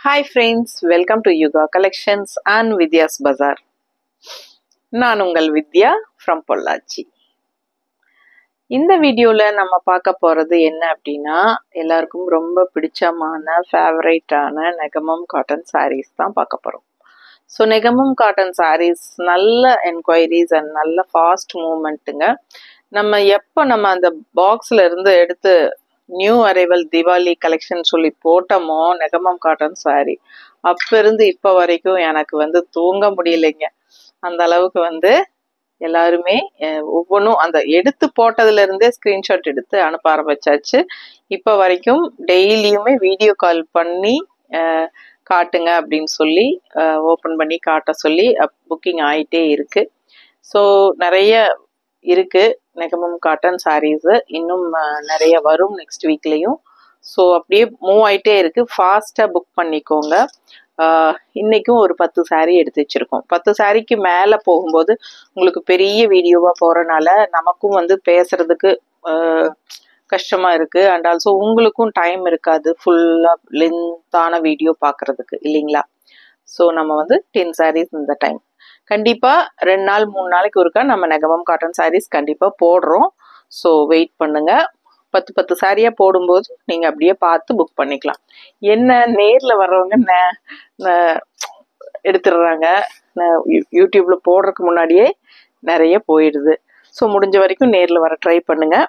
Hi friends, welcome to Yuga Collections and Vidya's Bazaar. நான் உங்கள் வித்யா from Pollachi. இந்த வீடியோல நம்ம பார்க்க போறது என்ன அப்படின்னா எல்லாருக்கும் ரொம்ப பிடிச்சமான ஃபேவரட்டான நெகமம் காட்டன் sarees தான் பார்க்க போறோம். ஸோ நெகமம் காட்டன் sarees நல்ல என்கொயரிஸ் அண்ட் நல்ல ஃபாஸ்ட் மூவ்மெண்ட்டுங்க. நம்ம அந்த பாக்ஸ்ல இருந்து எடுத்து நியூ அரைவல் திவாலி கலெக்ஷன் சொல்லி போட்டோமோ நெகமம் காட்டன் சாரி அப்ப இருந்து இப்ப வரைக்கும் எனக்கு தூங்க முடியலைங்க. அந்த அளவுக்கு எல்லாருமே ஒவ்வொன்றும் அந்த எடுத்து போட்டதுல இருந்தே ஸ்கிரீன்ஷாட் எடுத்து அனுப்ப ஆரம்பிச்சாச்சு. இப்ப வரைக்கும் டெய்லியுமே வீடியோ கால் பண்ணி காட்டுங்க அப்படின்னு சொல்லி ஓபன் பண்ணி காட்ட சொல்லி புக்கிங் ஆயிட்டே இருக்கு. ஸோ நிறைய இருக்கு நெகமம் காட்டன் சாரீஸ், இன்னும் நிறைய வரும் நெக்ஸ்ட் வீக்லயும். ஸோ அப்படியே மூவ் ஆயிட்டே இருக்கு, ஃபாஸ்டா புக் பண்ணிக்கோங்க. இன்னைக்கும் ஒரு 10 சாரீ எடுத்து வச்சிருக்கோம். 10 சாரிக்கு மேல போகும்போது உங்களுக்கு பெரிய வீடியோவா போறனால நமக்கும் பேசுறதுக்கு கஷ்டமா இருக்கு. அண்ட் ஆல்சோ உங்களுக்கும் டைம் இருக்காது ஃபுல்லா லென்த்தான வீடியோ பாக்குறதுக்கு இல்லைங்களா. ஸோ நம்ம 10 சாரீஸ் இந்த டைம் கண்டிப்பா 2 நாள் 3 நாளைக்கு ஒருக்கா நம்ம நெகமம் காட்டன் சாரீஸ் கண்டிப்பா போடுறோம். ஸோ வெயிட் பண்ணுங்க. 10 சாரியா போடும்போது நீங்க அப்படியே பார்த்து புக் பண்ணிக்கலாம். என்ன நேர்ல வர்றவங்க எடுத்துடுறாங்க, யூடியூப்ல போடுறதுக்கு முன்னாடியே நிறைய போயிடுது. ஸோ முடிஞ்ச வரைக்கும் நேர்ல வர ட்ரை பண்ணுங்க.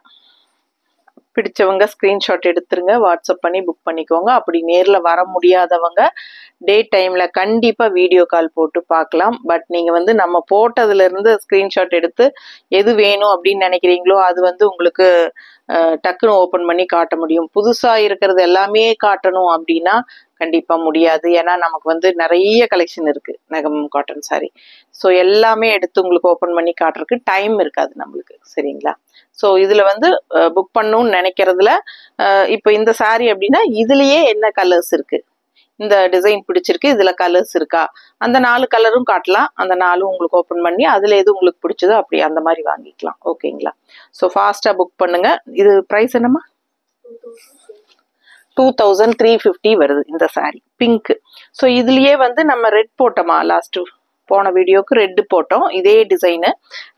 பிடிச்சவங்க ஸ்கிரீன்ஷாட் எடுத்துருங்க, வாட்ஸ்அப் பண்ணி புக் பண்ணிக்கோங்க. அப்படி நேர்ல வர முடியாதவங்க டே டைம்ல கண்டிப்பா வீடியோ கால் போட்டு பார்க்கலாம். பட் நீங்க நம்ம போட்டதுல இருந்து ஸ்கிரீன்ஷாட் எடுத்து எது வேணும் அப்படின்னு நினைக்கிறீங்களோ அது உங்களுக்கு டக்குன்னு ஓபன் பண்ணி காட்ட முடியும். புதுசா இருக்கிறது எல்லாமே காட்டணும் அப்படின்னா கண்டிப்பா முடியாது. ஏன்னா நமக்கு நிறைய கலெக்ஷன் இருக்கு நெகமம் காட்டன் சாரி. ஸோ எல்லாமே எடுத்து உங்களுக்கு ஓபன் பண்ணி காட்டுறதுக்கு டைம் இருக்காது நம்மளுக்கு, சரிங்களா. ஸோ இதுல புக் பண்ணணும்னு நினைக்கிறதுல இப்போ இந்த சாரி அப்படின்னா இதுலயே என்ன கலர்ஸ் இருக்கு, இந்த டிசைன் பிடிச்சிருக்கு, இதுல கலர்ஸ் இருக்கா, அந்த 4 கலரும் காட்டலாம். அந்த 4 உங்களுக்கு ஓபன் பண்ணி அதுல எது உங்களுக்கு பிடிச்சதோ அப்படி அந்த மாதிரி வாங்கிக்கலாம். ஓகேங்களா. ஸோ ஃபாஸ்டா புக் பண்ணுங்க. இது பிரைஸ் என்னமா 2350 வருது இந்த சாரி, பிங்க். ஸோ இதுலயே நம்ம ரெட் போட்டோமா, லாஸ்ட் போன வீடியோக்கு ரெட் போட்டோம், இதே டிசைனு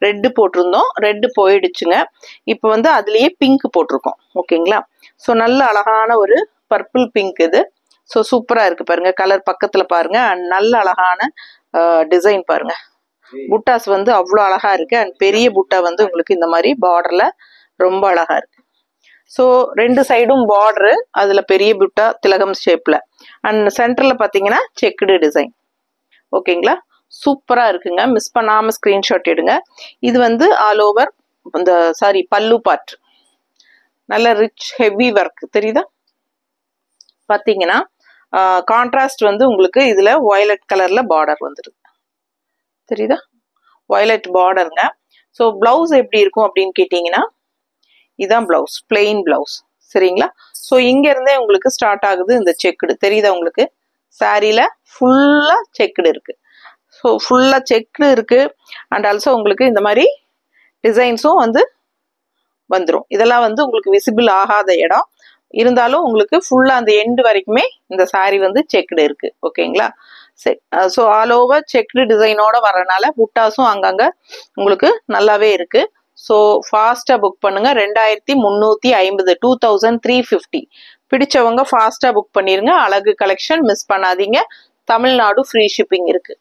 ரெட் போட்டிருந்தோம், ரெட் போயிடுச்சுங்க. இப்போ அதுலயே பிங்க் போட்டிருக்கோம். ஓகேங்களா. ஸோ நல்ல அழகான ஒரு பர்பிள் பிங்க் இது. ஸோ சூப்பரா இருக்கு பாருங்க, கலர் பக்கத்துல பாருங்க. அண்ட் நல்ல அழகான டிசைன் பாருங்க. புட்டாஸ் அவ்வளோ அழகா இருக்கு. அண்ட் பெரிய புட்டா உங்களுக்கு இந்த மாதிரி பார்டர்ல ரொம்ப அழகா இருக்கு. ஸோ 2 சைடும் பார்டரு, அதுல பெரிய புட்டா திலகம் ஷேப்ல. அண்ட் சென்டர்ல பாத்தீங்கன்னா செக்குடு டிசைன். ஓகேங்களா. சூப்பரா இருக்குங்க. மிஸ் பண்ணாம ஸ்கிரீன்ஷாட் எடுங்க. இது ஆல் ஓவர் இந்த சாரி பல்லு பார்ட் நல்ல ரிச் ஹெவி ஒர்க் தெரியுதா பாத்தீங்கன்னா. கான்ட்ராஸ்ட் உங்களுக்கு இதுல வயலட் கலர்ல பார்டர் வந்துருது, தெரியுதா, வயலட் பார்டருங்க. ஸோ பிளவுஸ் எப்படி இருக்கும் அப்படின்னு கேட்டீங்கன்னா இதான் பிளவுஸ், பிளெயின் பிளவுஸ், சரிங்களா. ஸோ இங்க இருந்தே உங்களுக்கு ஸ்டார்ட் ஆகுது இந்த செக்குடு, தெரியுதா உங்களுக்கு. சாரியில ஃபுல்லா செக்குடு இருக்கு. ஸோ ஃபுல்லா செக்குடு இருக்கு. அண்ட் ஆல்சோ உங்களுக்கு இந்த மாதிரி டிசைன்ஸும் வந்துடும். இதெல்லாம் உங்களுக்கு விசிபிள் ஆகாத இடம் இருந்தாலும் உங்களுக்கு ஃபுல்லா அந்த எண்டு வரைக்குமே இந்த சாரி செக்குடு இருக்கு. ஓகேங்களா. சரி. ஸோ ஆல் ஓவர் செக்குடு டிசைனோட வரனால புட்டாஸும் அங்கங்க உங்களுக்கு நல்லாவே இருக்கு. ஸோ ஃபாஸ்டா புக் பண்ணுங்க. 2350, 2350. பிடிச்சவங்க ஃபாஸ்டா புக் பண்ணிருங்க. அழகு கலெக்ஷன் மிஸ் பண்ணாதீங்க. தமிழ்நாடு ஃப்ரீ ஷிப்பிங் இருக்கு.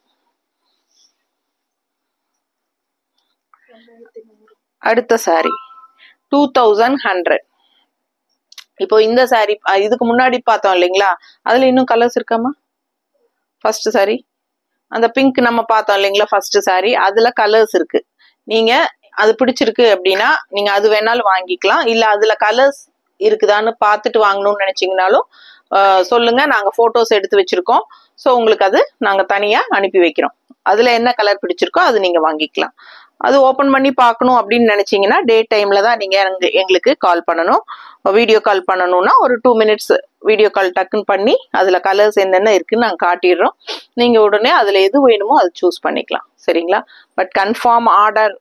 அடுத்த சாரி 2100. இப்போ இந்த சாரி இதுக்கு முன்னாடி பார்த்தோம் இல்லைங்களா, அதுல இன்னும் கலர்ஸ் இருக்காமா. ஃபர்ஸ்ட் சாரி அந்த பிங்க் நம்ம பார்த்தோம் இல்லைங்களா, ஃபர்ஸ்ட் சாரி அதுல கலர்ஸ் இருக்கு. நீங்க அது பிடிச்சிருக்கு அப்படின்னா நீங்க அது வேணாலும் வாங்கிக்கலாம். இல்ல அதுல கலர்ஸ் இருக்குதான்னு பார்த்துட்டு வாங்கணும்னு நினைச்சீங்கன்னாலும் சொல்லுங்க, நாங்க போட்டோஸ் எடுத்து வச்சிருக்கோம். ஸோ உங்களுக்கு அது நாங்க தனியா அனுப்பி வைக்கிறோம். அதுல என்ன கலர் பிடிச்சிருக்கோ அது நீங்க வாங்கிக்கலாம். அது ஓபன் பண்ணி பார்க்கணும் அப்படின்னு நினைச்சீங்கன்னா டே டைம்ல தான் நீங்க எங்களுக்கு கால் பண்ணணும். வீடியோ கால் பண்ணணும்னா ஒரு 2 மினிட்ஸ் வீடியோ கால் டக்குன்னு பண்ணி அதுல கலர்ஸ் என்னென்ன இருக்குன்னு நாங்க காட்டிடுறோம். நீங்க உடனே அதுல எது வேணுமோ அது சூஸ் பண்ணிக்கலாம், சரிங்களா. பட் கன்ஃபார்ம் ஆர்டர்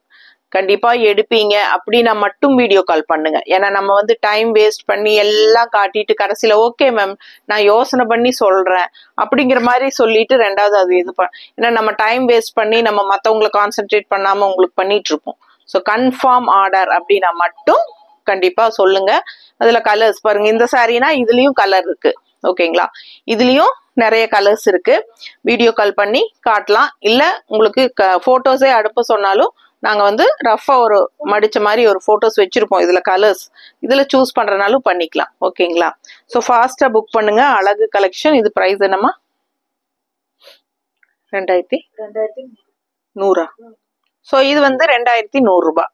கண்டிப்பா எடுப்பீங்க அப்படின்னா மட்டும் வீடியோ கால் பண்ணுங்க. ஏன்னா நம்ம வந்து டைம் வேஸ்ட் பண்ணி எல்லாம் காட்டிட்டு கடைசியில ஓகே மேம் நான் யோசனை பண்ணி சொல்றேன் அப்படிங்கிற மாதிரி சொல்லிட்டு ரெண்டாவது அது ஏன்னா நம்ம டைம் வேஸ்ட் பண்ணி நம்ம மற்றவங்களை கான்சென்ட்ரேட் பண்ணாம உங்களுக்கு பண்ணிட்டு இருப்போம். ஸோ கன்ஃபார்ம் ஆர்டர் அப்படின்னா மட்டும் கண்டிப்பா சொல்லுங்க. அதுல கலர்ஸ் பாருங்க, இந்த சாரீனா இதுலயும் கலர் இருக்கு ஓகேங்களா, இதுலயும் நிறைய கலர்ஸ் இருக்கு. வீடியோ கால் பண்ணி காட்டலாம், இல்ல உங்களுக்கு போட்டோஸே அனுப்ப சொன்னாலும் நாங்க வந்து ரஃபா ஒரு மடிச்ச மாதிரி ஒரு போட்டோஸ் வச்சிருப்போம், இதுல கலர்ஸ் இதுல சூஸ் பண்றனாலும் பண்ணிக்கலாம் ஓகேங்களா. ஸோ ஃபாஸ்டா புக் பண்ணுங்க. அழகு கலெக்ஷன். இது பிரைஸ் என்னமா? 2100. ஸோ இது வந்து 2100 ரூபாய்.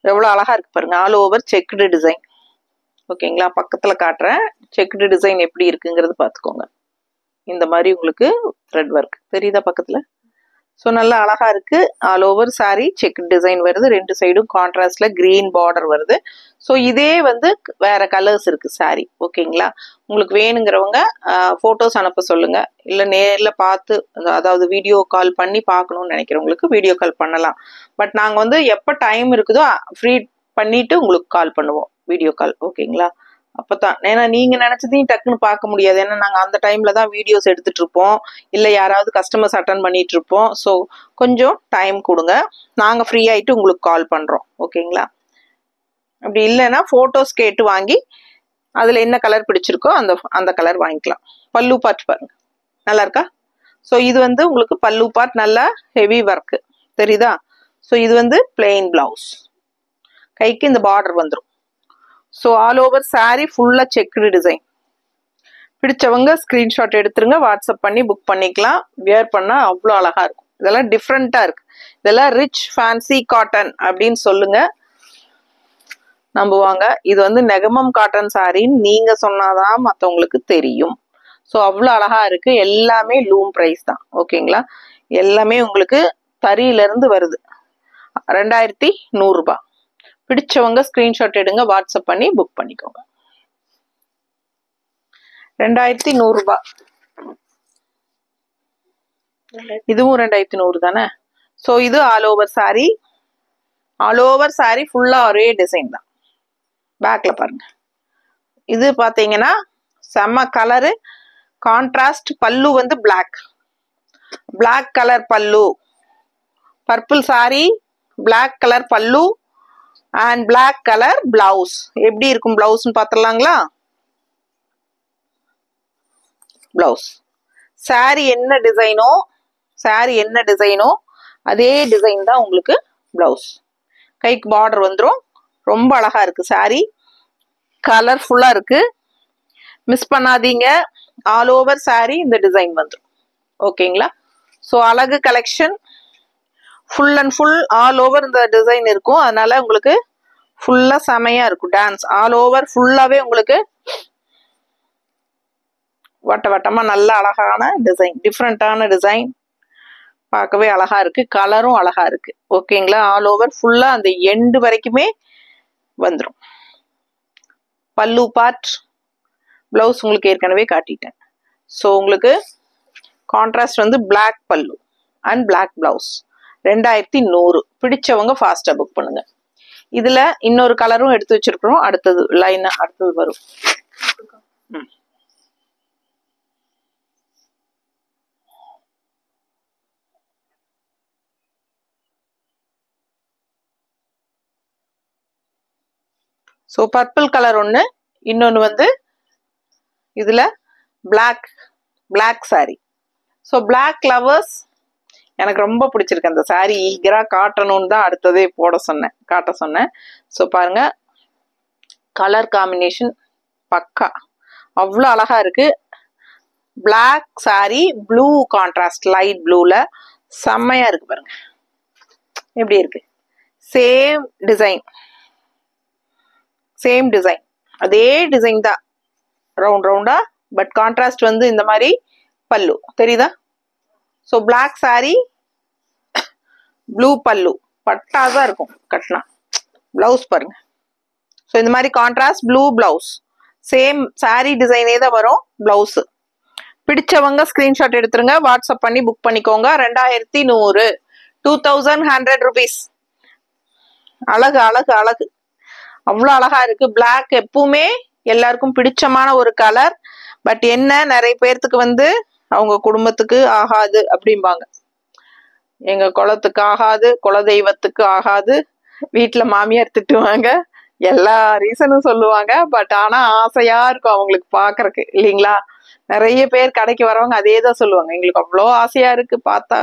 எவ்வளவு அழகா இருக்கு பாருங்க, ஆல் ஓவர் செக்குடு டிசைன் ஓகேங்களா. பக்கத்துல காட்டுறேன் செக்குடு டிசைன் எப்படி இருக்குங்கிறது பாத்துக்கோங்க. இந்த மாதிரி உங்களுக்கு த்ரெட் ஒர்க் தெரியுதா பக்கத்துல? ஸோ நல்லா அழகா இருக்கு. All over sorry check design வருது, ரெண்டு சைடும் கான்ட்ராஸ்ட்ல கிரீன் பார்டர் வருது. ஸோ இதே வந்து வேற கலர்ஸ் இருக்கு சாரி ஓகேங்களா. உங்களுக்கு வேணுங்கிறவங்க போட்டோஸ் அனுப்ப சொல்லுங்க, இல்ல நேர்ல பார்த்து அதாவது வீடியோ கால் பண்ணி பார்க்கணும்னு நினைக்கிறவங்களுக்கு வீடியோ கால் பண்ணலாம். பட் நாங்க வந்து எப்ப டைம் இருக்குதோ ஃப்ரீ பண்ணிட்டு உங்களுக்கு கால் பண்ணுவோம் வீடியோ கால் ஓகேங்களா. அப்பதான், ஏன்னா நீங்க நினைச்சதையும் டக்குன்னு பார்க்க முடியாது, ஏன்னா நாங்க அந்த டைம்ல தான் வீடியோஸ் எடுத்துட்டு இருப்போம், இல்ல யாராவது கஸ்டமர்ஸ் அட்டன் பண்ணிட்டு இருப்போம். ஸோ கொஞ்சம் டைம் கொடுங்க, நாங்க ஃப்ரீ ஆயிட்டு உங்களுக்கு கால் பண்றோம் ஓகேங்களா. அப்படி இல்லைன்னா போட்டோஸ் கேட்டு வாங்கி அதுல என்ன கலர் பிடிச்சிருக்கோ அந்த கலர் வாங்கிக்கலாம். பல்லு பார்ட் பாருங்க நல்லா இருக்கா. ஸோ இது வந்து உங்களுக்கு பல்லு பார்ட் நல்லா ஹெவி ஒர்க் தெரியுதா. ஸோ இது வந்து பிளெயின் பிளவுஸ், கைக்கு இந்த பார்டர் வந்துடும். ஸோ ஆல் ஓவர் சாரி ஃபுல்லா செக்குடு டிசைன். பிடிச்சவங்க ஸ்கிரீன்ஷாட் எடுத்துருங்க, வாட்ஸ்அப் பண்ணி புக் பண்ணிக்கலாம். வியர் பண்ணா அவ்வளோ அழகா இருக்கும். இதெல்லாம் டிஃப்ரெண்டா இருக்கு, இதெல்லாம் ரிச் ஃபேன்சி காட்டன் அப்படின்னு சொல்லுங்க, நம்புவாங்க. இது வந்து நெகமம் காட்டன் சாரின்னு நீங்க சொன்னாதான் மற்றவங்களுக்கு தெரியும். ஸோ அவ்வளோ அழகா இருக்கு. எல்லாமே லூம் பிரைஸ் தான் ஓகேங்களா. எல்லாமே உங்களுக்கு தறியில இருந்து வருது. 2100 ரூபாய். பிடிச்சவங்க ஸ்கிரீன்ஷாட் எடுங்க, வாட்ஸ்அப் பண்ணி புக் பண்ணிக்கோங்க. 2100 ரூபாய். இதுவும் 2100 தானே. ஸோ இது all over sorry, all over sorry ஃபுல்லா ஒரே டிசைன் தான். பேக்ல பாருங்க, இது பாத்தீங்கன்னா செம்ம கலரு கான்ட்ராஸ்ட். பல்லு வந்து பிளாக் கலர் பல்லு, பர்பிள் சாரி, பிளாக் கலர் பல்லு அண்ட் பிளாக் கலர் பிளவுஸ். எப்படி இருக்கும் பிளவுஸ்ன்னு பாத்துடலாங்களா. பிளவுஸ் சாரி என்ன டிசைனோ அதே டிசைன் தான் உங்களுக்கு பிளவுஸ். கைக்கு பார்டர் வந்துடும். ரொம்ப அழகா இருக்கு சாரி, கலர்ஃபுல்லா இருக்கு, மிஸ் பண்ணாதீங்க. ஆல் ஓவர் சாரி இந்த டிசைன் வந்துடும் ஓகேங்களா. ஸோ அழகு collection full and full all over இந்த டிசைன் இருக்கும், அதனால உங்களுக்கு ஃபுல்லா செமையா இருக்கும். டான்ஸ் ஆல் ஓவர் ஃபுல்லாவே உங்களுக்கு வட்ட வட்டமா நல்ல அழகான டிசைன், டிஃப்ரெண்டான டிசைன், பார்க்கவே அழகா இருக்கு, கலரும் அழகா இருக்கு ஓகேங்களா. ஆல் ஓவர் ஃபுல்லா அந்த எண்டு வரைக்குமே வந்துடும். பல்லு பார்ட், பிளவுஸ் உங்களுக்கு ஏற்கனவே காட்டிட்டேன். ஸோ உங்களுக்கு கான்ட்ராஸ்ட் வந்து பிளாக் பல்லு அண்ட் பிளாக் பிளவுஸ். 2100. பிடிச்சவங்க ஃபாஸ்டா புக் பண்ணுங்க. இதுல இன்னொரு கலரும் எடுத்து வச்சிருக்கிறோம், அடுத்தது லைன் அடுத்தது வரும். ஸோ பர்பிள் கலர் ஒன்று, இன்னொன்று வந்து இதுல black sari. So black lovers எனக்கு ரொம்ப பிடிச்சிருக்கு அந்த சாரி, ஈகரா காட்டணும்னு தான் அடுத்ததே காட்ட சொன்னேன். ஸோ பாருங்க கலர் காம்பினேஷன் பக்கா அவ்வளோ அழகா இருக்கு. Black sari blue contrast light ப்ளூல செம்மையா இருக்கு பாருங்க, எப்படி இருக்கு. சேம் டிசைன் அதே டிசைன் தான், ரவுண்டா. பட் கான்ட்ராஸ்ட் வந்து இந்த மாதிரி பல்லு தெரியுதா. ஸோ பிளாக் சாரி ப்ளூ பல்லு பட்டாதான் இருக்கும் கட்டினா. பிளவுஸ் பாருங்க. ஸோ இந்த மாதிரி contrast blue blouse, same sari டிசைனே தான் வரும் பிளவுஸ். பிடிச்சவங்க ஸ்கிரீன்ஷாட் எடுத்துருங்க, வாட்ஸ்அப் பண்ணி புக் பண்ணிக்கோங்க. 2100 2100 rupees. அழகு அழகு அழகு, அவ்வளோ அழகா இருக்கு. பிளாக் எப்பவுமே எல்லாருக்கும் பிடிச்சமான ஒரு கலர். பட் என்ன, நிறைய பேர்த்துக்கு வந்து அவங்க குடும்பத்துக்கு ஆகாது அப்படிம்பாங்க. எங்க குலத்துக்கு ஆகாது, குலதெய்வத்துக்கு ஆகாது, வீட்டுல மாமியார் திட்டுவாங்க, எல்லா ரீசனும் சொல்லுவாங்க. பட் ஆனா ஆசையா இருக்கும் அவங்களுக்கு பாக்குறதுக்கு, இல்லைங்களா? நிறைய பேர் கடைக்கு வரவங்க அதே தான் சொல்லுவாங்க, எங்களுக்கு அவ்வளோ ஆசையா இருக்கு பார்த்தா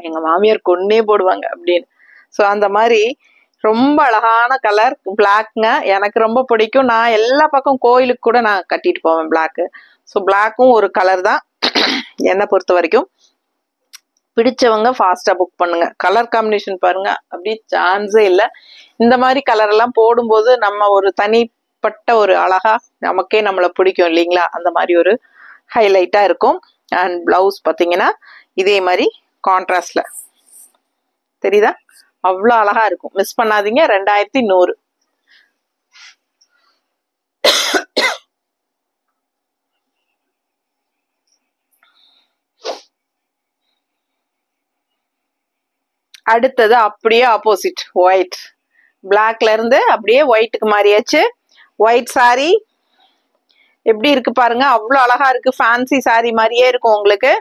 எங்க மாமியார் கொன்னே போடுவாங்க அப்படின்னு. ஸோ அந்த மாதிரி ரொம்ப அழகான கலர் பிளாக்ங்க, எனக்கு ரொம்ப பிடிக்கும். நான் எல்லா பக்கம் கோயிலுக்கு கூட நான் கட்டிட்டு போவேன் பிளாக்கு. ஸோ பிளாக்கும் ஒரு கலர் தான் என்னை பொறுத்த வரைக்கும். பிடிச்சவங்க ஃபாஸ்டா புக் பண்ணுங்க. கலர் காம்பினேஷன் பாருங்க, அப்படி சான்ஸே இல்லை. இந்த மாதிரி கலர் எல்லாம் போடும்போது நம்ம ஒரு தனிப்பட்ட ஒரு அழகா நமக்கே நம்மளை பிடிக்கும், இல்லைங்களா? அந்த மாதிரி ஒரு ஹைலைட்டா இருக்கும். அண்ட் பிளவுஸ் பார்த்தீங்கன்னா இதே மாதிரி கான்ட்ராஸ்ட்ல தெரியுதா, அவ்வளோ அழகா இருக்கும். மிஸ் பண்ணாதீங்க. 2100. அடுத்தது அப்படியே ஆப்போசிட், ஒயிட். பிளாக்ல இருந்து அப்படியே ஒயிட்டுக்கு மாறியாச்சு. ஒயிட் சாரி எப்படி இருக்கு பாருங்க, அவ்வளோ அழகா இருக்கு. ஃபேன்சி சாரி மாதிரியே இருக்கும் உங்களுக்கு.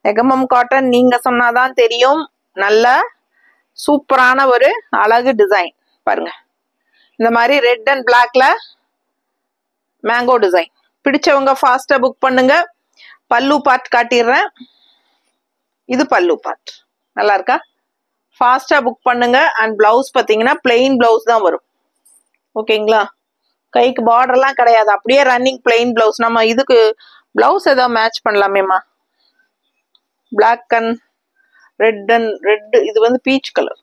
நெகமம் காட்டன் நீங்க சொன்னாதான் தெரியும். நல்ல சூப்பரான ஒரு அழகு டிசைன் பாருங்க. இந்த மாதிரி ரெட் அண்ட் பிளாக்ல மேங்கோ டிசைன். பிடிச்சவங்க ஃபாஸ்டா புக் பண்ணுங்க. பல்லு பார்ட் காட்டிடுறேன். இது பல்லு பார்ட், நல்லா இருக்கா? ஃபாஸ்டா புக் பண்ணுங்க. அண்ட் பிளவுஸ் பார்த்தீங்கன்னா பிளெயின் பிளவுஸ் தான் வரும், ஓகேங்களா? கைக்கு பார்டர்லாம் கிடையாது, அப்படியே ரன்னிங் பிளெயின் பிளவுஸ். நம்ம இதுக்கு பிளவுஸ் ஏதாவது மேட்ச் பண்ணலாமேம்மா. Black and red and red, இது வந்து பீச் கலர்.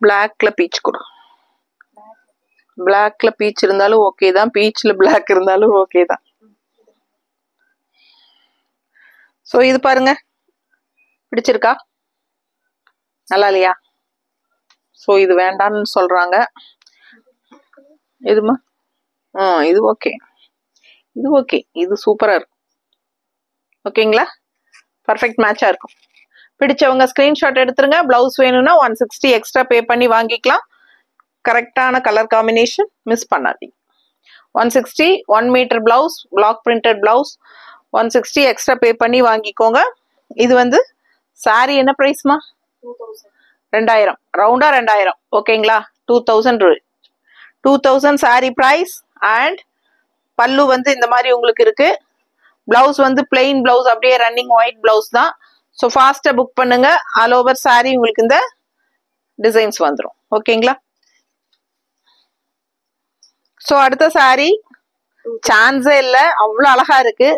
பிளாக்ல பீச் கூட, பிளாக்ல பீச் இருந்தாலும் ஓகே தான், பீச்ல பிளாக் இருந்தாலும் ஓகே தான். ஸோ இது பாருங்க, பிடிச்சிருக்கா? நல்லா இல்லையா? ஸோ இது வேண்டான்னு சொல்றாங்க. இதுமா இது ஓகே, இது ஓகே, இது சூப்பரா இருக்கும். ஓகேங்களா? பர்ஃபெக்ட் மேட்சா இருக்கும். பிடிச்சவங்க ஸ்கிரீன்ஷாட் எடுத்துருங்க. பிளவுஸ் வேணும்னா 160 எக்ஸ்ட்ரா பே பண்ணி வாங்கிக்கலாம். கரெக்டான கலர் காம்பினேஷன், மிஸ் பண்ணாதீங்க. 160 1 metre blouse, black printed blouse, 160 extra pay பண்ணி வாங்கிக்கோங்க. இது வந்து சாரி என்ன பிரைஸ்மா? 2000, ரவுண்டா 2000, ஓகேங்களா? 2000 சாரி பிரைஸ். அண்ட் பல்லு வந்து இந்த மாதிரி உங்களுக்கு இருக்கு. பிளவுஸ் வந்து பிளெயின் பிளவுஸ், அப்படியே ரன்னிங் ஒயிட் பிளவுஸ் தான். ஸோ ஃபாஸ்டா புக் பண்ணுங்க. ஆல் ஓவர் சாரி உங்களுக்கு இந்த டிசைன்ஸ் வந்துடும், ஓகேங்களா? ஸோ அடுத்த சாரி சான்ஸே இல்லை, அவ்வளோ அழகா இருக்கு.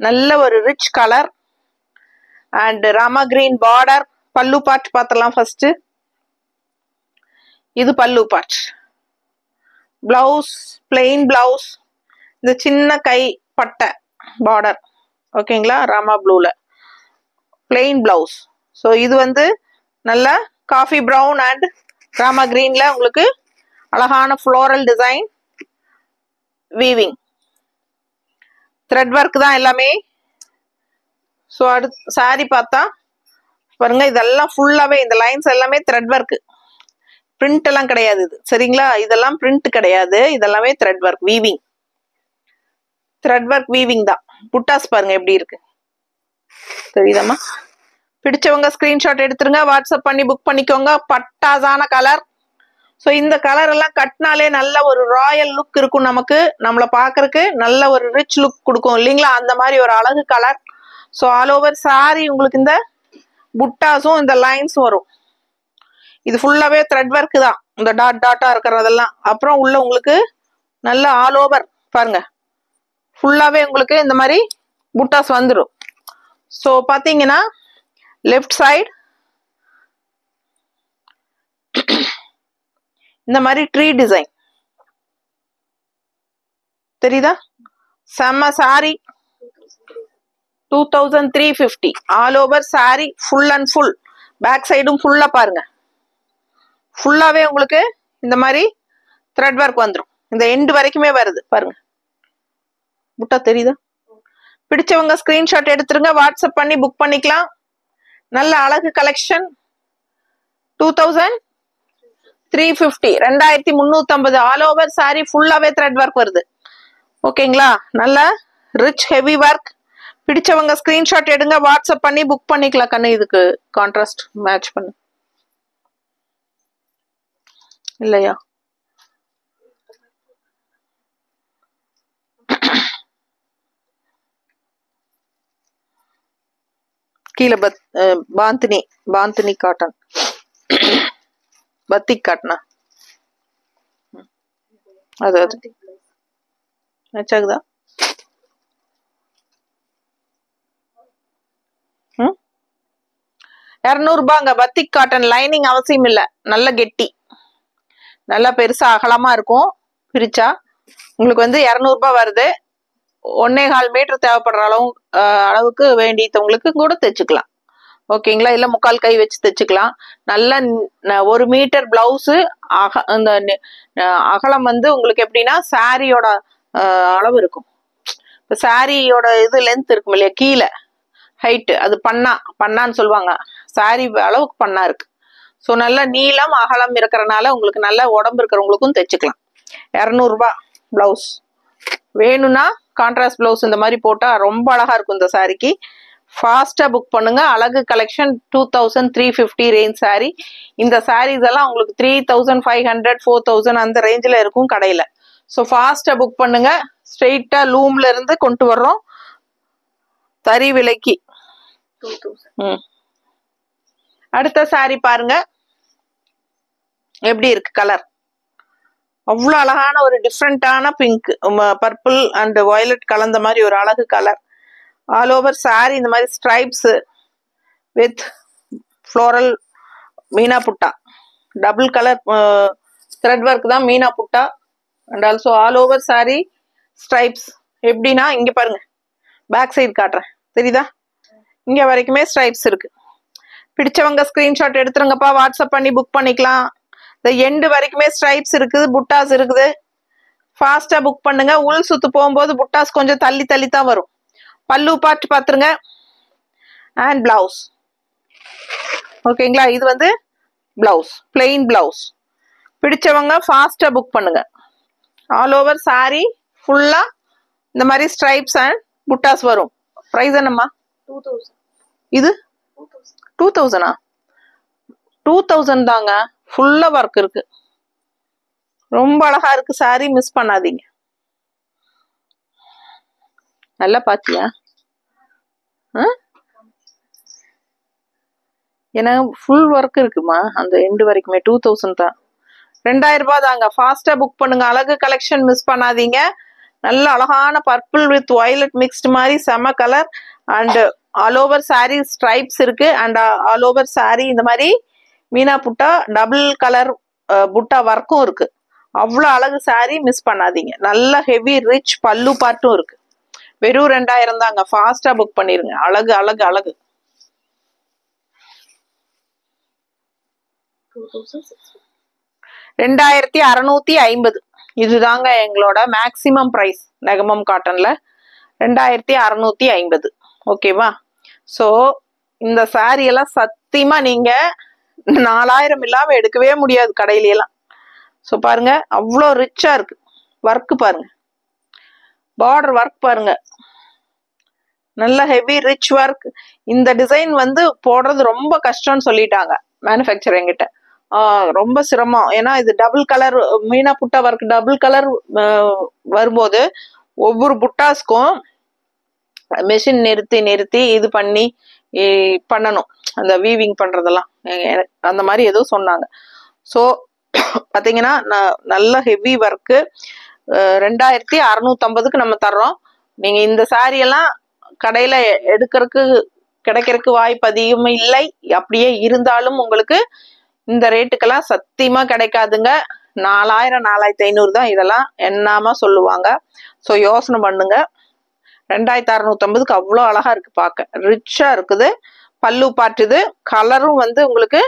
நல்ல ஒரு rich colour and Rama green border. பல்லு பார்ட் பார்த்தலாம் ஃபர்ஸ்ட். இது பல்லு பார்ட். பிளவுஸ் பிளெயின் பிளவுஸ், இந்த சின்ன கை பட்டை பார்டர், ஓகேங்களா? ராமா ப்ளூல பிளெயின் பிளவுஸ். ஸோ இது வந்து நல்ல காஃபி ப்ரௌன் அண்ட் ராமா கிரீன்ல உங்களுக்கு அழகான floral design, weaving, thread work தான் எல்லாமே. ஸோ அடுத்து சாரி பார்த்தா பாருங்க, இதெல்லாம் ஃபுல்லாவே இந்த லைன்ஸ் எல்லாமே த்ரெட் ஒர்க், பிரிண்ட் எல்லாம் கிடையாது இது, சரிங்களா? இதெல்லாம் பிரிண்ட் கிடையாது, இதெல்லாமே thread work weaving. Thread work weaving தான். புட்டாஸ் பாருங்க எப்படி இருக்கு, தெரியுதம்மா? பிடிச்சவங்க ஸ்கிரீன்ஷாட் எடுத்துருங்க, வாட்ஸ்அப் பண்ணி புக் பண்ணிக்கோங்க. பட்டாசான கலர். ஸோ இந்த கலர் எல்லாம் கட்டினாலே நல்ல ஒரு ராயல் லுக் இருக்கும் நமக்கு, நம்மளை பார்க்கறதுக்கு நல்ல ஒரு ரிச் லுக் கொடுக்கும், இல்லைங்களா? அந்த மாதிரி ஒரு அழகு colour. So all over sorry உங்களுக்கு இந்த புட்டாஸும் இந்த லைன்ஸும் வரும். இது ஃபுல்லாவே த்ரெட் ஒர்க் தான், இந்த டாட் டாட்டா இருக்கிறதெல்லாம். அப்புறம் உள்ள உங்களுக்கு நல்ல ஆல் ஓவர் பாருங்க, ஃபுல்லாவே உங்களுக்கு இந்த மாதிரி புட்டாஸ் வந்துடும். ஸோ பார்த்தீங்கன்னா லெஃப்ட் சைடு இந்த மாதிரி ட்ரீ டிசைன் தெரியுதா? செம்ம sari. 2350 all over sari, full and full. Back சைடும் ஃபுல்லா பாருங்க, ஃபுல்லாவே உங்களுக்கு இந்த மாதிரி த்ரெட் ஒர்க் வந்துடும். இந்த எண்டு வரைக்குமே வருது பாருங்க, புட்டா தெரியுதா? பிடிச்சவங்க ஸ்கிரீன்ஷாட் எடுத்துருங்க, வாட்ஸ்அப் பண்ணி புக் பண்ணிக்கலாம். நல்ல அழகு கலெக்ஷன். 2350 2350 ஆல் ஓவர் சாரி ஃபுல்லாவே த்ரெட் ஒர்க் வருது. ஓகேங்களா, நல்ல ரிச் ஹெவி ஒர்க். பிடிச்சவங்க ஸ்கிரீன்ஷாட் எடுங்க, வாட்ஸ்அப் பண்ணி புக் பண்ணிக்கலாம். கண்ணு இதுக்கு கான்ட்ராஸ்ட் மேட்ச் பண்ணு இல்லையா? கீழே பாந்தினி காட்டன் பத்திக் காட்டனா அது மேட்ச் ஆகுதா? 200 ரூபாங்க. பத்திக் காட்டன், லைனிங் அவசியம் இல்ல, நல்ல கெட்டி, நல்லா பெருசா அகலமா இருக்கும். பிரிச்சா உங்களுக்கு வந்து 200 ரூபாய் வருது. 1.25 மீட்டர் தேவைப்படுற அளவுக்கு வேண்டியவங்களுக்கு கூட தைச்சுக்கலாம். ஓகேங்களா, இல்ல 3/4 கை வச்சு தைச்சுக்கலாம். நல்ல 1 மீட்டர் பிளவுஸ். அந்த அகலம் வந்து உங்களுக்கு எப்படின்னா சாரியோட அளவு இருக்கும். இப்போ சாரியோட இது லென்த் இருக்கும் இல்லையா, கீழே ஹைட்டு, அது பண்ணான்னு சொல்லுவாங்க. சாரி அளவுக்கு பண்ணா இருக்கு. ஸோ நல்ல நீளம் அகலம் இருக்கிறனால உங்களுக்கு நல்ல உடம்பு இருக்கிறவங்களுக்கும் தைச்சுக்கலாம். 200 ரூபாய் பிளவுஸ். வேணும்னா கான்ட்ராஸ்ட் பிளவுஸ் இந்த மாதிரி போட்டா ரொம்ப அழகா இருக்கும் இந்த சாரிக்கு. ஃபாஸ்டா புக் பண்ணுங்க. அழகு கலெக்ஷன் 2350 ரேஞ்ச் சாரி. இந்த சாரீஸ் எல்லாம் உங்களுக்கு 3500 4000 அந்த ரேஞ்சில் இருக்கும் கடையில. ஸோ ஃபாஸ்டா புக் பண்ணுங்க. ஸ்ட்ரெயிட்டா லூம்ல இருந்து கொண்டு வர்றோம் தறி விலைக்கு. அடுத்த சாரி பாருங்க எப்படி இருக்கு கலர். அவ்வளோ அழகான ஒரு டிஃப்ரெண்டான பிங்க், பர்பிள் அண்ட் வயலட் கலந்த மாதிரி ஒரு அழகு கலர். ஆல் ஓவர் சாரி இந்த மாதிரி ஸ்ட்ரைப்ஸ் வித் ஃப்ளோரல் மீனா புட்டா, டபுள் கலர் த்ரெட் ஒர்க் தான் மீனா புட்டா. And also all over sorry stripes. எப்படின்னா இங்க பாருங்க, பேக் சைடு காட்டுறேன், தெரியுதா? இங்க வரைக்குமே ஸ்ட்ரைப்ஸ் இருக்கு. பிடிச்சவங்க ஸ்கிரீன்ஷாட் எடுத்துருங்கப்பா, வாட்ஸ்அப் பண்ணி புக் பண்ணிக்கலாம். இந்த எண்டு வரைக்குமே ஸ்ட்ரைப்ஸ் இருக்குது, புட்டாஸ் இருக்குது. ஃபாஸ்டா புக் பண்ணுங்க. உள் சுத்து போகும்போது புட்டாஸ் கொஞ்சம் தள்ளி தள்ளி தான் வரும். பல்லு பார்த்து பாத்துருங்க. And blouse. ஓகேங்களா, இது வந்து பிளவுஸ், பிளெயின் பிளவுஸ். பிடிச்சவங்க ஃபாஸ்டா புக் பண்ணுங்க. ஆல் ஓவர் சாரி ஃபுல்லா இந்த மாதிரி ஸ்ட்ரைப்ஸ் அண்ட் புட்டாஸ் வரும். பிரைஸ் என்னம்மா? 2000. இது 2000. 2000 தாங்க. ஃபுல்லா ஒர்க் இருக்கு, ரொம்ப அழகா இருக்கு சாரி. மிஸ் பண்ணாதீங்க. நல்லா பாத்தியா? ஏன்னா ஃபுல் ஒர்க் இருக்குமா அந்த எண்டு வரைக்குமே. 2000 தான். 2000 ரூபாய் தாங்க. ஃபாஸ்டா புக் பண்ணுங்க. அழகு கலெக்ஷன் மிஸ் பண்ணாதீங்க. நல்ல அழகான பர்பிள் வித் வயலட் மிக்ஸ்டு மாதிரி செம colour. And all over sorry stripes இருக்கு. அண்ட் ஆல் ஓவர் சாரி இந்த மாதிரி மீனா புட்டா டபுள் கலர் புட்டா ஒர்க்கும் இருக்கு. அவ்வளோ அழகு சாரி, மிஸ் பண்ணாதீங்க. நல்ல ஹெவி ரிச் பல்லு பார்ட்டும் இருக்கு. வெறும் 2000 தாங்க. ஃபாஸ்டா புக் பண்ணிருங்க. அழகு அழகு அழகு. 2650. இதுதாங்க எங்களோட மேக்சிமம் பிரைஸ் நெகமம் காட்டன்ல. 2650. ஓகேவா? ஸோ இந்த சாரி எல்லாம் சத்தியமா நீங்க 4000 இல்லாம எடுக்கவே முடியாது கடையிலாம். ஸோ பாருங்க, அவ்வளோ ரிச்சா இருக்கு. ஒர்க் பாருங்க, பார்டர் ஒர்க் பாருங்க, நல்ல ஹெவி ரிச் ஒர்க். இந்த டிசைன் வந்து போடுறது ரொம்ப கஷ்டம்னு சொல்லிட்டாங்க மேனுஃபேக்சர் என்கிட்ட. ரொம்ப சிரமம். ஏன்னா இது டபுள் கலர் மீனா புட்டா ஒர்க். டபுள் கலர் வரும்போது ஒவ்வொரு புட்டாஸ்க்கும் மெஷின் நிறுத்தி இது பண்ணணும். அந்த வீவிங் பண்றதெல்லாம் அந்த மாதிரி ஏதோ சொன்னாங்க. ஸோ பாத்தீங்கன்னா நல்ல ஹெவி ஒர்க்கு. 2650க்கு நம்ம தர்றோம். நீங்க இந்த சாரி எல்லாம் கடையில கிடைக்கிறதுக்கு வாய்ப்பு அதிகமும் இல்லை. அப்படியே இருந்தாலும் உங்களுக்கு இந்த ரேட்டுக்கெல்லாம் சத்தியமா கிடைக்காதுங்க. 4000 4500 தான் இதெல்லாம் என்னாம சொல்லுவாங்க. ஸோ யோசனை பண்ணுங்க. 2650க்கு அவ்வளோ அழகா இருக்கு, பார்க்க ரிச்சா இருக்குது. பல்லு பாட்டுது, கலரும் வந்து உங்களுக்கு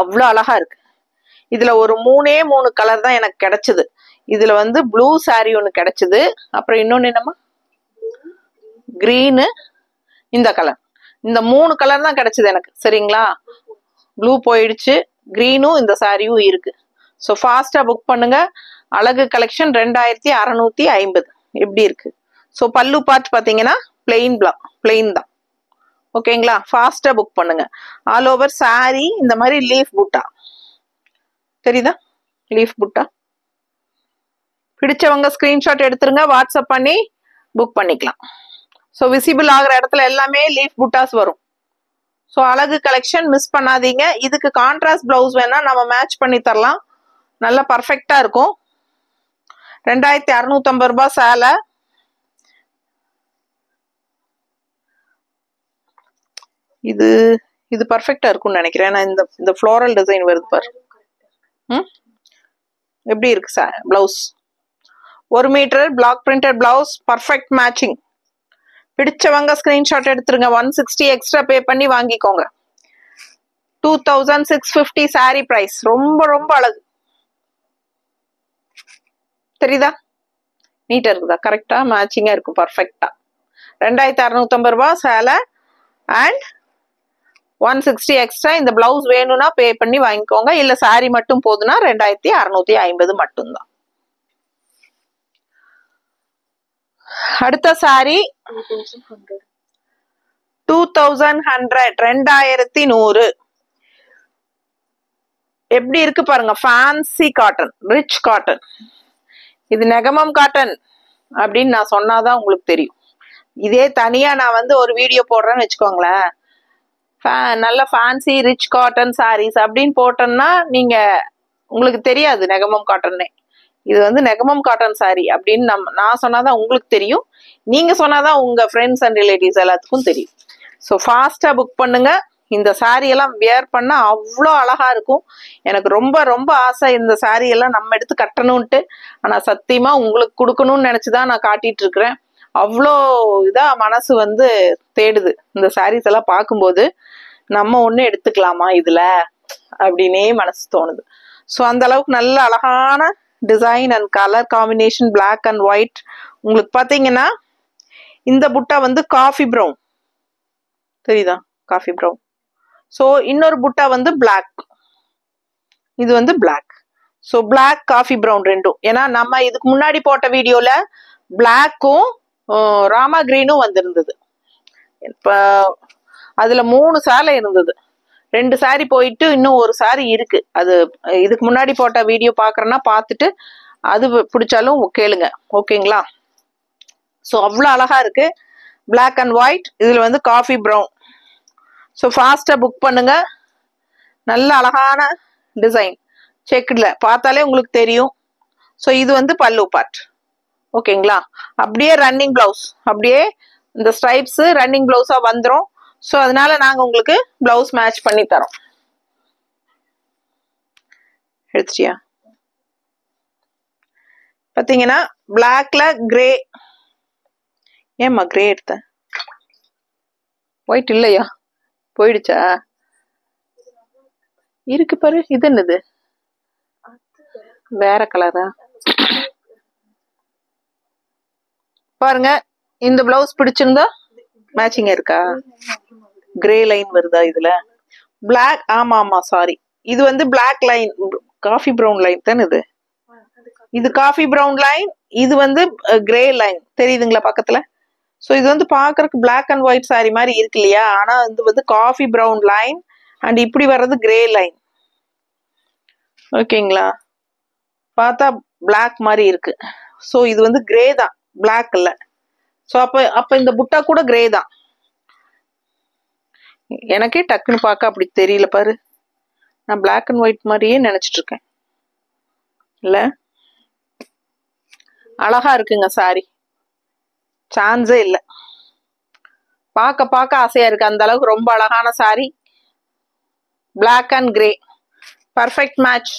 அவ்வளோ அழகா இருக்கு. இதுல ஒரு 3 கலர் தான் எனக்கு கிடைச்சது. இதுல வந்து ப்ளூ சாரி ஒன்று கிடைச்சது. அப்புறம் இன்னொன்னு என்னமா, கிரீனு, இந்த கலர். இந்த 3 கலர் தான் கிடைச்சது எனக்கு. சரிங்களா? ப்ளூ போயிடுச்சு, க்ரீனும் இந்த சாரியும் இருக்கு. ஸோ ஃபாஸ்ட்டாக புக் பண்ணுங்க. அழகு கலெக்ஷன் 2650 எப்படி இருக்கு. ஸோ பல்லு பார்ட் பார்த்தீங்கன்னா பிளெயின் தான். ஓகேங்களா, ஃபாஸ்ட்டாக புக் பண்ணுங்க. ஆல் ஓவர் சாரி இந்த மாதிரி லீஃப் புட்டா தெரியுதா, லீஃப் புட்டா. பிடிச்சவங்க ஸ்கிரீன்ஷாட் எடுத்துருங்க, வாட்ஸ்அப் பண்ணி புக் பண்ணிக்கலாம். ஸோ விசிபிள் ஆகிற இடத்துல எல்லாமே லீஃப் புட்டாஸ் வரும். ஸோ அழகு கலெக்ஷன் மிஸ் பண்ணாதீங்க. இதுக்கு கான்ட்ராஸ்ட் பிளவுஸ் வேணா நம்ம மேட்ச் பண்ணி தரலாம், நல்லா பர்ஃபெக்டா இருக்கும். 2650 ரூபாய் சேலை. இது இது பர்ஃபெக்டா இருக்கும்னு நினைக்கிறேன். நான் இந்த ஃப்ளோரல் டிசைன் வருது பாரு. எப்படி இருக்கு blouse? 1 metre black printed blouse, perfect matching. பிடிச்சவங்க ஸ்கிரீன்ஷாட் எடுத்துருங்க. 160 எக்ஸ்ட்ரா பே பண்ணி வாங்கிக்கோங்க. 2650 சாரி பிரைஸ். ரொம்ப ரொம்ப அழகு. தெரியுதா, நீட்டா இருக்குதா, கரெக்டா மேட்சிங்கா இருக்கும், பர்ஃபெக்டா. 2650 ரூபாய் சேலை அண்ட் 160 எக்ஸ்ட்ரா. இந்த பிளவுஸ் வேணும்னா பே பண்ணி வாங்கிக்கோங்க, இல்ல சாரி மட்டும் போதுன்னா 2650 மட்டும்தான். அடுத்த சாரி 2100, 2100. எப்படி இருக்கு பாருங்க, ஃபேன்சி காட்டன், ரிச் காட்டன். இது நெகமம் காட்டன் அப்படின்னு நான் சொன்னாதான் உங்களுக்கு தெரியும். இதே தனியா நான் வந்து ஒரு வீடியோ போடுறேன்னு வச்சுக்கோங்களேன், நல்ல ஃபேன்சி ரிச் காட்டன் சாரீஸ் அப்படின்னு போட்டோம்னா நீங்க உங்களுக்கு தெரியாது நெகமம் காட்டன்னே. இது வந்து நெகமம் காட்டன் சாரி அப்படின்னு நான் சொன்னாதான் உங்களுக்கு தெரியும், நீங்க சொன்னாதான் உங்க ஃப்ரெண்ட்ஸ் அண்ட் ரிலேட்டிவ்ஸ் எல்லாத்துக்கும் தெரியும். ஸோ ஃபாஸ்டா புக் பண்ணுங்க. இந்த சாரி எல்லாம் வியர் பண்ணா அவ்வளோ அழகா இருக்கும். எனக்கு ரொம்ப ரொம்ப ஆசை இந்த சாரி எல்லாம் நம்ம எடுத்து கட்டணும்ட்டு. ஆனா சத்தியமா உங்களுக்கு கொடுக்கணும்னு நினைச்சுதான் நான் காட்டிட்டு இருக்கிறேன். அவ்வளோ இதா மனசு வந்து தேடுது இந்த சாரீஸ் எல்லாம் பார்க்கும்போது. நம்ம ஒண்ணு எடுத்துக்கலாமா இதுல அப்படின்னே மனசு தோணுது. ஸோ அந்த அளவுக்கு நல்ல அழகான design and colour combination, black and white. உங்களுக்கு பாத்தீங்கன்னா இந்த புட்டா வந்து காஃபி ப்ரௌன் தெரியுதா, காஃபி ப்ரௌன். ஸோ இன்னொரு புட்டா வந்து பிளாக், இது வந்து black. So black coffee brown ரெண்டும். ஏன்னா நம்ம இதுக்கு முன்னாடி போட்ட வீடியோல பிளாக்கும் ராமா கிரீனும் வந்திருந்தது. இப்ப அதுல 3 சேலை இருந்தது, 2 சாரி போயிட்டு இன்னும் ஒரு சாரி இருக்கு. அது இதுக்கு முன்னாடி போட்ட வீடியோ பாக்குறேன்னா பார்த்துட்டு அது பிடிச்சாலும் கேளுங்க, ஓகேங்களா. ஸோ அவ்வளோ அழகா இருக்கு, பிளாக் அண்ட் ஒயிட். இதுல வந்து காஃபி ப்ரௌன். ஸோ ஃபாஸ்டா புக் பண்ணுங்க. நல்ல அழகான டிசைன், செக்குல பார்த்தாலே உங்களுக்கு தெரியும். ஸோ இது வந்து பல்லு பார்ட், ஓகேங்களா. அப்படியே ரன்னிங் பிளவுஸ், அப்படியே இந்த ஸ்ட்ரைப்ஸ் ரன்னிங் பிளவுஸா வந்துடும். ஸோ அதனால நாங்க உங்களுக்கு பிளவுஸ் மேட்ச் பண்ணி தரோம். எடுத்துட்டியா? பாத்தீங்கன்னா பிளாக்ல கிரே. ஏம்மா கிரே எடுத்த, ஒயிட் இல்லையா, போயிடுச்சா? இருக்கு பாரு. இது என்னது, வேற கலரா பாருங்க. இந்த பிளவுஸ் பிடிச்சிருந்தா மேட்சிங் இருக்கா? கிரே லைன் வருதா இதுல, பிளாக். ஆமா ஆமா சாரி, இது வந்து black line, coffee brown line தானே இது. இது காஃபி ப்ரௌன் லைன், இது வந்து கிரே லைன் தெரியுதுங்களா பக்கத்துல. ஸோ இது வந்து பாக்குறதுக்கு பிளாக் அண்ட் ஒயிட் சாரி மாதிரி இருக்கு இல்லையா, ஆனா இது வந்து காஃபி ப்ரௌன் லைன் அண்ட் இப்படி வர்றது கிரே லைன், ஓகேங்களா. பார்த்தா பிளாக் மாதிரி இருக்கு. ஸோ இது வந்து கிரே தான், பிளாக் இல்ல. ஸோ அப்ப இந்த புட்டா கூட கிரே தான். எனக்கே டக்குன்னு பார்க்க அப்படி தெரியல பாரு, நான் பிளாக் அண்ட் ஒயிட் மாதிரியே நினைச்சிட்டு இருக்கேன். இல்ல அழகா இருக்குங்க சாரி, சான்ஸே இல்லை. பார்க்க பார்க்க ஆசையா இருக்கு, அந்த அளவுக்கு ரொம்ப அழகான sari. Black and grey perfect match.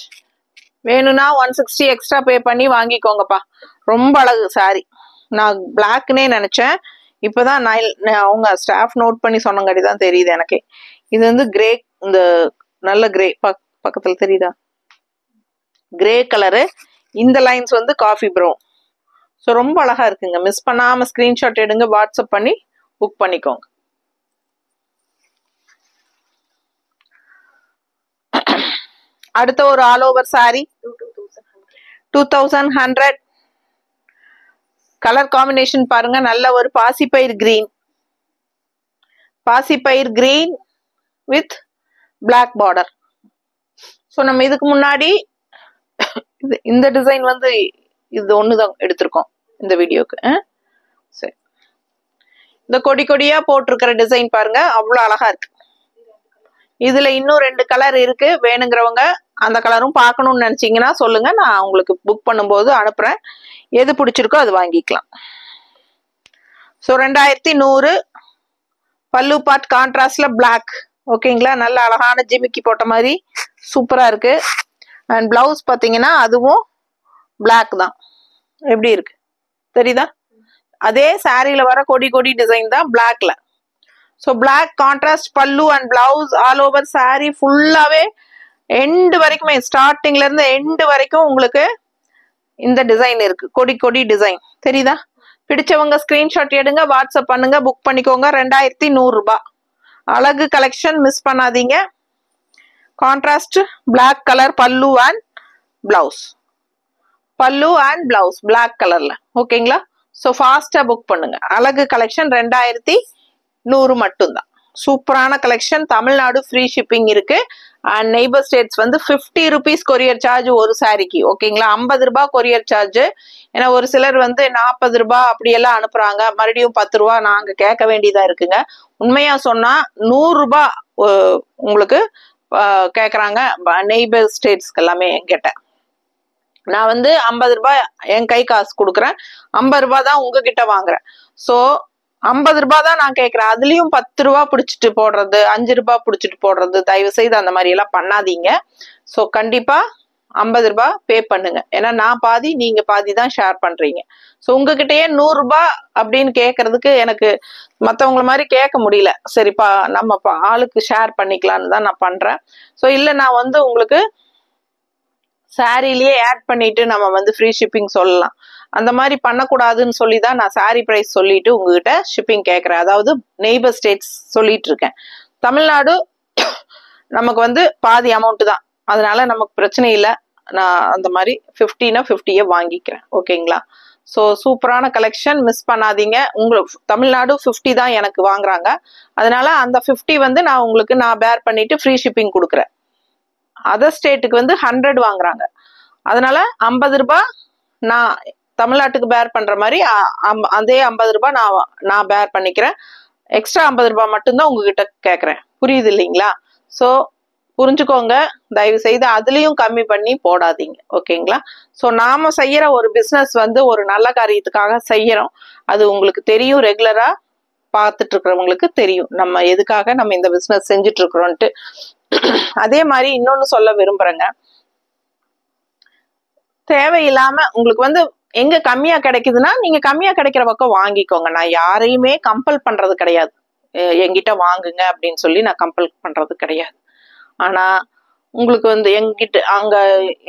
வேணும்னா 160 எக்ஸ்ட்ரா பே பண்ணி வாங்கிக்கோங்கப்பா. ரொம்ப அழகு சாரி. நான் பிளாக்னே நினைச்சேன், இப்பதான் அவங்க ஸ்டாஃப் நோட் பண்ணி சொன்னங்காடி தான் தெரியுது எனக்கு. இது வந்து கிரே, இந்த நல்ல கிரே பக்கத்துல தெரியுதா, கிரே கலரு. இந்த லைன்ஸ் வந்து காஃபி ப்ரௌன். ஸோ ரொம்ப அழகா இருக்குங்க. மிஸ் பண்ணாம ஸ்கிரீன்ஷாட் எடுங்க, வாட்ஸ்அப் பண்ணி புக் பண்ணிக்கோங்க. அடுத்த ஒரு all over sari 2100. Colour combination பாருங்க, நல்ல ஒரு பாசிப்பயிர் கிரீன், பாசிப்பயிர் green with black border. So நம்ம இதுக்கு முன்னாடி இந்த டிசைன் வந்து இது ஒண்ணுதான் எடுத்திருக்கோம் இந்த வீடியோக்கு. சரி, இந்த கொடி கொடியா போட்டிருக்கிற டிசைன் பாருங்க, அவ்வளவு அழகா இருக்கு. இதுல இன்னும் 2 கலர் இருக்கு. வேணுங்கிறவங்க அந்த கலரும் பார்க்கணும்னு நினைச்சீங்கன்னா சொல்லுங்க, நான் உங்களுக்கு புக் பண்ணும்போது அனுப்புறேன். எது பிடிச்சிருக்கோ அது வாங்கிக்கலாம். ஸோ 2100 பல்லு பார்ட் கான்ட்ராஸ்ட்ல பிளாக். ஓகேங்களா, நல்ல அழகான ஜிமிக்கி போட்ட மாதிரி சூப்பரா இருக்கு. அண்ட் பிளவுஸ் பாத்தீங்கன்னா அதுவும் பிளாக் தான். எப்படி இருக்கு தெரியுதா? அதே சாரியில வர கொடி கொடி டிசைன் தான் பிளாக்ல. ஸோ பிளாக் கான்ட்ராஸ்ட் பல்லு and blouse all over sorry ஃபுல்லாவே எண்டு வரைக்குமே, ஸ்டார்டிங்ல இருந்து எண்டு வரைக்கும் உங்களுக்கு இந்த டிசைன் இருக்கு, கொடி கொடி டிசைன். தெரியுதா? பிடிச்சவங்க ஸ்கிரீன்ஷாட் எடுங்க, வாட்ஸ்அப் பண்ணுங்க, புக் பண்ணிக்கோங்க. 2100 ரூபாய். அழகு கலெக்ஷன், மிஸ் பண்ணாதீங்க. கான்ட்ராஸ்ட் பிளாக் கலர் பல்லு அண்ட் பிளவுஸ், பல்லு அண்ட் பிளவுஸ் பிளாக் கலர்ல. ஓகேங்களா? ஸோ ஃபாஸ்டா புக் பண்ணுங்க. அழகு கலெக்ஷன் 2100 மட்டும்தான். சூப்பரான கலெக்ஷன். தமிழ்நாடு ஃப்ரீ ஷிப்பிங் இருக்கு. அண்ட் நெய்பர் ஸ்டேட்ஸ் வந்து 50 rupees கொரியர் சார்ஜ் ஒரு சாரிக்கு. ஓகேங்களா? 50 ரூபாய் கொரியர் சார்ஜ். ஏன்னா ஒரு சிலர் வந்து 40 ரூபாய் அப்படியெல்லாம் அனுப்புறாங்க, மறுபடியும் 10 ரூபாய் நாங்க கேட்க வேண்டியதா இருக்குங்க. உண்மையா சொன்னா 100 ரூபாய் உங்களுக்கு கேக்குறாங்க நெய்பர் ஸ்டேட்ஸ்க்கு எல்லாமே. கேட்டேன் நான் வந்து 50 ரூபாய் என் கை காசு கொடுக்குறேன், 50 ரூபாய் தான் உங்ககிட்ட வாங்குறேன். ஸோ 50 ரூபாய் தான் நான் கேட்கறேன். அதுலயும் 10 ரூபாய் பிடிச்சிட்டு போடுறது, 5 ரூபாய் பிடிச்சிட்டு போடுறது, தயவு செய்து அந்த மாதிரி எல்லாம் பண்ணாதீங்க. ஸோ கண்டிப்பா 50 ரூபாய் பே பண்ணுங்க. ஏன்னா நான் பாதி நீங்க பாதி தான் ஷேர் பண்றீங்க. ஸோ உங்ககிட்டயே 100 ரூபாய் அப்படின்னு கேட்கறதுக்கு எனக்கு மற்றவங்கள மாதிரி கேட்க முடியல. சரிப்பா, நம்ம ஆளுக்கு ஷேர் பண்ணிக்கலான்னு தான் நான் பண்றேன். ஸோ இல்லை, நான் வந்து உங்களுக்கு சாரிலேயே ஆட் பண்ணிட்டு நம்ம வந்து ஃப்ரீ ஷிப்பிங் சொல்லலாம். அந்த மாதிரி பண்ணக்கூடாதுன்னு சொல்லி தான் நான் சாரி பிரைஸ் சொல்லிட்டு உங்ககிட்ட ஷிப்பிங் கேட்கறேன். அதாவது நெய்பர் ஸ்டேட்ஸ் சொல்லிட்டு இருக்கேன். தமிழ்நாடு நமக்கு வந்து பாதி அமௌண்ட் தான், அதனால நமக்கு பிரச்சனை இல்லை. நான் அந்த மாதிரி 50னா 50 வாங்கிக்கிறேன். ஓகேங்களா? ஸோ சூப்பரான கலெக்ஷன், மிஸ் பண்ணாதீங்க. உங்களுக்கு தமிழ்நாடு 50 தான் எனக்கு வாங்குறாங்க, அதனால அந்த 50 வந்து நான் உங்களுக்கு பேர் பண்ணிட்டு ஃப்ரீ ஷிப்பிங் கொடுக்குறேன். அதர் ஸ்டேட்டுக்கு வந்து 100 வாங்குறாங்க, அதனால 50 ரூபாய் நான் தமிழ்நாட்டுக்கு பேர் பண்ற மாதிரி அதே 50 ரூபாய் நான் பேர் பண்ணிக்கிறேன். எக்ஸ்ட்ரா 50 ரூபாய் மட்டும்தான் உங்ககிட்ட கேட்கறேன். புரியுது இல்லைங்களா? ஸோ புரிஞ்சுக்கோங்க, தயவு செய்து அதுலயும் கம்மி பண்ணி போடாதீங்க. ஓகேங்களா? ஸோ நாம செய்யற ஒரு பிசினஸ் வந்து ஒரு நல்ல காரியத்துக்காக செய்யறோம். அது உங்களுக்கு தெரியும், ரெகுலரா பார்த்துட்டு இருக்கிறவங்களுக்கு தெரியும் நம்ம எதுக்காக நம்ம இந்த பிசினஸ் செஞ்சுட்டு இருக்கிறோம்ட்டு. அதே மாதிரி இன்னொன்னு சொல்ல விரும்புறேங்க, தேவையில்லாம உங்களுக்கு வந்து எங்க கம்மியா கிடைக்குதுன்னா நீங்க கம்மியா கிடைக்கிற பக்கம் வாங்கிக்கோங்க. நான் யாரையுமே கம்பல் பண்றது கிடையாது, என்கிட்ட வாங்குங்க அப்படின்னு சொல்லி நான் கம்பல் பண்றது கிடையாது. ஆனா உங்களுக்கு வந்து எங்கிட்ட அங்க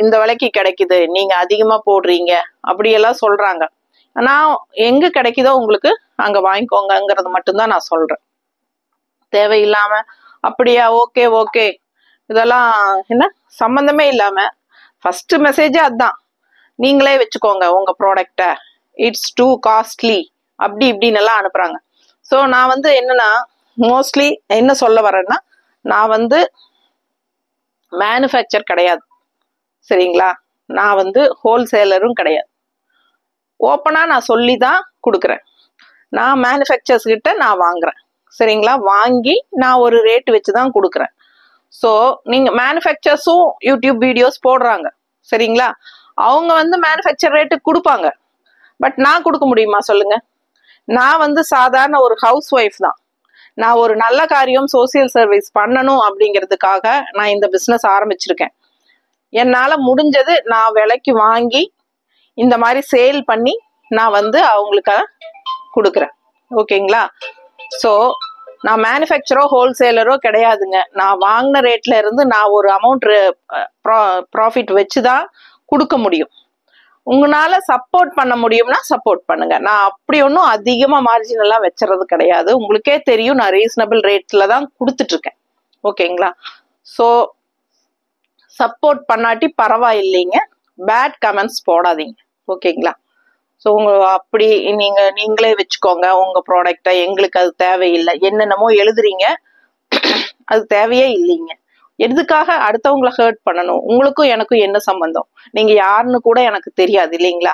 இந்த விலைக்கு கிடைக்குது, நீங்க அதிகமா போடுறீங்க அப்படியெல்லாம் சொல்றாங்க. ஆனா எங்க கிடைக்குதோ உங்களுக்கு அங்க வாங்கிக்கோங்கிறது மட்டும்தான் நான் சொல்றேன். தேவையில்லாம அப்படியா, ஓகே ஓகே, இதெல்லாம் என்ன சம்பந்தமே இல்லாம ஃபர்ஸ்ட் மெசேஜே அதுதான், நீங்களே வச்சுக்கோங்க உங்க ப்ராடக்ட, இட்ஸ் டூ காஸ்ட்லி அப்படி இப்படின்னு எல்லாம் அனுப்புறாங்க. ஸோ நான் வந்து என்னன்னா மோஸ்ட்லி என்ன சொல்ல வரேன்னா, நான் வந்து மேனுஃபேக்சர் கிடையாது, சரிங்களா? நான் வந்து ஹோல்சேலரும் கிடையாது. ஓப்பனா நான் சொல்லி தான் கொடுக்குறேன். நான் மேனுஃபேக்சர்ஸ் கிட்ட நான் வாங்குறேன், சரிங்களா? வாங்கி நான் ஒரு ரேட் வச்சு தான் கொடுக்குறேன். ஸோ நீங்க மேனுஃபேக்சர்ஸும் யூடியூப் வீடியோஸ் போடுறாங்க, சரிங்களா? அவங்க வந்து மேனுஃபேக்சர் ரேட்டுக்கு கொடுப்பாங்க. பட் நான் கொடுக்க முடியுமா சொல்லுங்க? நான் வந்து சாதாரண ஒரு ஹவுஸ் ஒய்ஃப் தான். நான் ஒரு நல்ல காரியம் சோசியல் சர்வீஸ் பண்ணணும் அப்படிங்கிறதுக்காக நான் இந்த பிஸ்னஸ் ஆரம்பிச்சிருக்கேன். என்னால் முடிஞ்சது நான் விலைக்கு வாங்கி இந்த மாதிரி சேல் பண்ணி நான் வந்து அவங்களுக்கு கொடுக்குறேன். ஓகேங்களா? ஸோ நான் மேனுஃபேக்சரோ ஹோல்சேலரோ கிடையாதுங்க. நான் வாங்கின ரேட்ல இருந்து நான் ஒரு அமௌண்ட் ப்ராஃபிட் வச்சு தான் கொடுக்க முடியும். உங்களால சப்போர்ட் பண்ண முடியும்னா சப்போர்ட் பண்ணுங்க. நான் அப்படி ஒன்றும் அதிகமா மார்ஜின் எல்லாம் வச்சுறது கிடையாது. உங்களுக்கே தெரியும், நான் ரீசனபிள் ரேட்ல தான் கொடுத்துட்டு இருக்கேன். ஓகேங்களா? ஸோ சப்போர்ட் பண்ணாட்டி பரவாயில்லைங்க, பேட் கமெண்ட்ஸ் போடாதீங்க. ஓகேங்களா? ஸோ அப்படி நீங்களே வச்சுக்கோங்க உங்க ப்ராடக்டை, எங்களுக்கு அது தேவையில்லை, என்னென்னமோ எழுதுறீங்க, அது தேவையே இல்லைங்க. எதுக்காக அடுத்தவங்களை ஹர்ட் பண்ணணும்? உங்களுக்கும் எனக்கும் என்ன சம்பந்தம்? நீங்க யாருன்னு கூட எனக்கு தெரியாது இல்லைங்களா?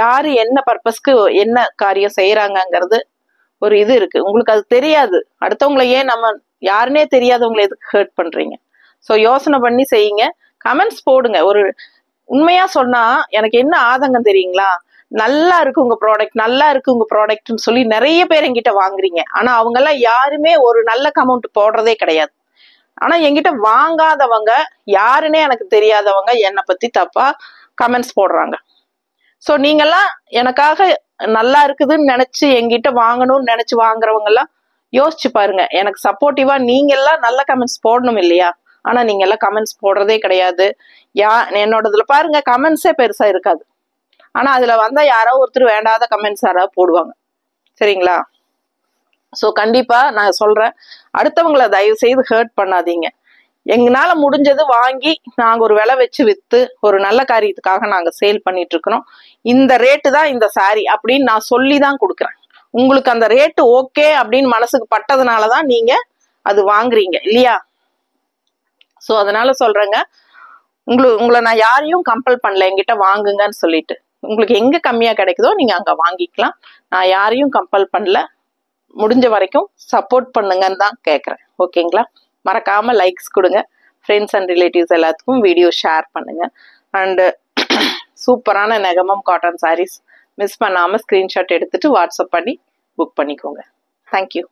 யாரு என்ன பர்பஸ்க்கு என்ன காரியம் செய்யறாங்கங்கிறது ஒரு இது இருக்கு. உங்களுக்கு அது தெரியாது. அடுத்தவங்களை ஏன் நம்ம யாருன்னே தெரியாதவங்களை எதுக்கு ஹர்ட் பண்றீங்க? ஸோ யோசனை பண்ணி செய்யுங்க. கமெண்ட்ஸ் போடுங்க. ஒரு உண்மையா சொன்னா எனக்கு என்ன ஆதங்கம் தெரியுங்களா? நல்லா இருக்கு உங்க ப்ராடக்ட், நல்லா இருக்கு உங்க ப்ராடக்ட்னு சொல்லி நிறைய பேர் என்கிட்ட வாங்குறீங்க. ஆனா அவங்க எல்லாம் யாருமே ஒரு நல்ல கமெண்ட் போடுறதே கிடையாது. ஆனா என்கிட்ட வாங்காதவங்க, யாருன்னே எனக்கு தெரியாதவங்க என்னை பத்தி தப்பா கமெண்ட்ஸ் போடுறாங்க. ஸோ நீங்கெல்லாம் எனக்காக நல்லா இருக்குதுன்னு நினைச்சு என்கிட்ட வாங்கணும்னு நினைச்சு வாங்குறவங்க எல்லாம் யோசிச்சு பாருங்க. எனக்கு சப்போர்ட்டிவா நீங்க எல்லாம் நல்ல கமெண்ட்ஸ் போடணும் இல்லையா? ஆனா நீங்க எல்லாம் கமெண்ட்ஸ் போடுறதே கிடையாது. என்னோடதுல பாருங்க கமெண்ட்ஸே பெருசா இருக்காது. ஆனா அதுல வந்தா யாரோ ஒருத்தர் வேண்டாத கமெண்ட்ஸ் யாராவது போடுவாங்க. சரிங்களா? ஸோ கண்டிப்பா நான் சொல்றேன், அடுத்தவங்களை தயவு செய்து ஹர்ட் பண்ணாதீங்க. எங்களால முடிஞ்சது வாங்கி நாங்க ஒரு விலை வச்சு வித்து ஒரு நல்ல காரியத்துக்காக நாங்க சேல் பண்ணிட்டு இருக்கிறோம். இந்த ரேட்டு தான் இந்த சாரி அப்படின்னு நான் சொல்லி தான் கொடுக்குறேன். உங்களுக்கு அந்த ரேட்டு ஓகே அப்படின்னு மனசுக்கு பட்டதுனாலதான் நீங்க அது வாங்குறீங்க இல்லையா? ஸோ அதனால சொல்றேங்க, உங்களை நான் யாரையும் கம்பல் பண்ணல என்கிட்ட வாங்குங்கன்னு சொல்லிட்டு. உங்களுக்கு எங்க கம்மியா கிடைக்குதோ நீங்க அங்க வாங்கிக்கலாம். நான் யாரையும் கம்பல் பண்ணல. முடிஞ்ச வரைக்கும் சப்போர்ட் பண்ணுங்கன்னு தான் கேட்குறேன். ஓகேங்களா? மறக்காம லைக்ஸ் கொடுங்க. ஃப்ரெண்ட்ஸ் அண்ட் ரிலேட்டிவ்ஸ் எல்லாத்துக்கும் வீடியோ ஷேர் பண்ணுங்க. அண்டு சூப்பரான நெகமம் காட்டன் சாரீஸ் மிஸ் பண்ணாம ஸ்கிரீன்ஷாட் எடுத்துட்டு வாட்ஸ்அப் பண்ணி புக் பண்ணிக்கோங்க. தேங்க்யூ.